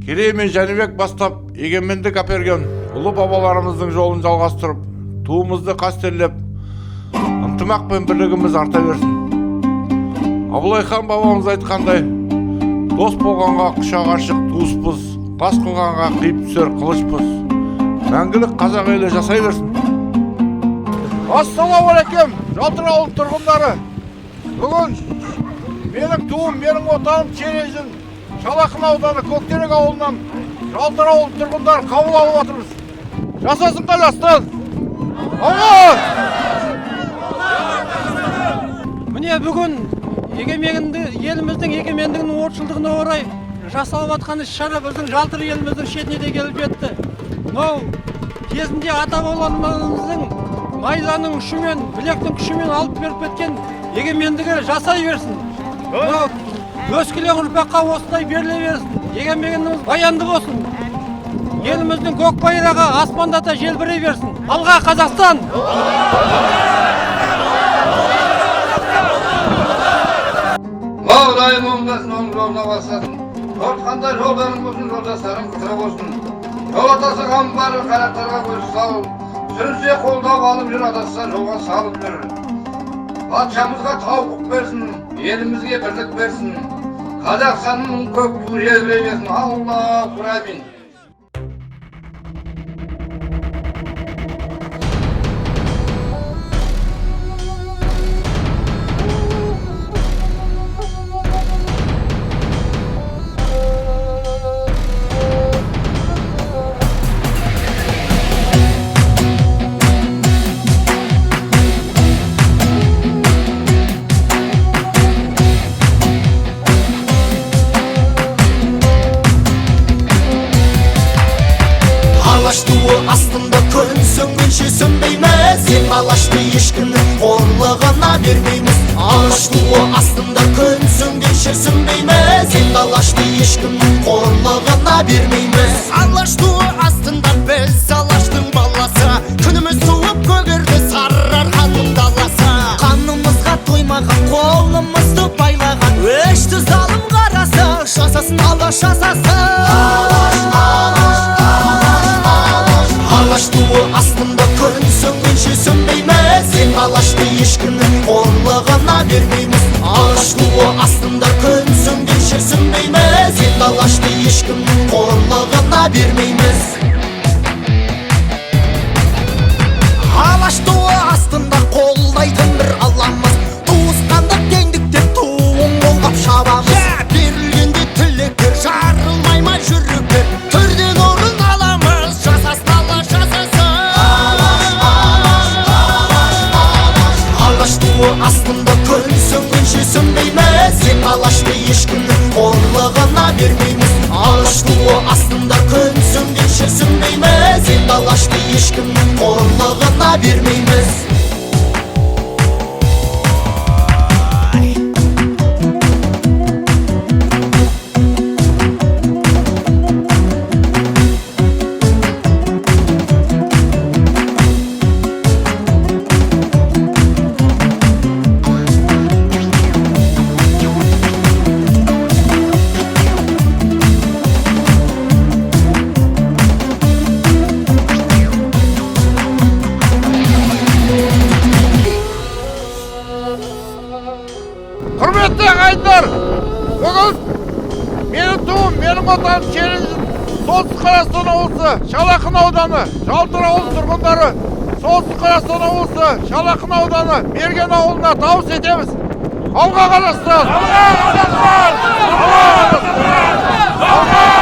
Керей мен Жәнібек бастап егемендік әперген ұлы бабаларымыздың жолын жалғастырып, туымызды қастерлеп, ынтымақ пен бірлігіміз арта берсін. Абылай хан бабамыз айтқандай, дос болғанға құшақ ашық туыспыз, бас қылғанға қиып түсер қылышпыз. Мәңгілік қазақ елі жасай берсін. Ассалаумағалейкум, Жалтыр ауыл тұрғындары. Бүгін менің туым, менің отаным Чережін, Шалақын ауданы Көктерек ауылынан Жалтыр ауыл тұрғындары қабыл алып отырмыз. Жасасын Қазақстан! Алға! Міне бүгін еліміздің егемендігінің 30 жылдығына орай жасалып жатқан іс-шара біздің Жалтыр еліміздің шетіне де келіп жетті. Мынау кезінде ата-бабаларымыздың найзаның ұшымен, білектің күшімен алып беріп кеткен егемендігі жасай берсін. Мынау өскелең ұрпаққа осылай беріле берсін. Егемендігіміз баянды болсын. Еліміздің көк байрағы аспандата желбірей берсін. Алға Қазақстан! Лаудай болмасын, оның жолына бассын. Қорққандай жолдарың болсын, жолдастарың құтыры болсын. Жол атасы қамбары қанаттарға көз салып, сүрсе қолдап алып жүр, адасса жолға салып жүр. Патшамызға тауқық берсін, елімізге бірлік берсін. Қазақстанның көк туы желбірей берсін. Аллаху әмин. Туы астында күн сөнгенше сөнбейміз, ең алашты ешкімнің қорлығына бермейміз. Алаш туы астында күн сөнгенше сөнбейміз, ең алашты ешкімнің қорлығына бермейміз. Алаш туы астында біз алаштың баласы, күніміз туып көгерді сарыарқаның даласы. Қанымызға тоймаған, қолымызды байлаған, өшті залым қарасы, жасасын алаш жасасын. Алаш туы астында күн сөнгенше сөнбейміз, ең алашты ешкімнің қорлығына бермейміз. Алаш туы астында күн сөнгенше сөнбейміз, ең алашты ешкімнің қорлығына бермейміз. Алаш туы астында қолдайтын бір алламыз, туысқандық теңдікте туын қолғап шабамыз. Берілгенде тілектер жарылмай ма жүректер, түрден орын аламыз, жасасын алаш жасасын. Алаш туы астында күн сөнгенше сөнбейміз, ең алашты ешкімнің қорлығына бермейміз. Алаш туы астында күн сөнгенше сөнбейміз, ең алашты ешкімнің қорлығына бермейміз. Құрметті ағайындар, бүгін менің туым, менің отаным Чережін, Солтүстік Қазақстан облысы, Шалақын ауданы, Жалтыр ауыл тұрғындары, Солтүстік Қазақстан облысы, Шалақын ауданы, Мерген ауылына дауыс етеміз. Алға Қазақстан! Алға Қазақстан! Алға Қазақстан! Алға!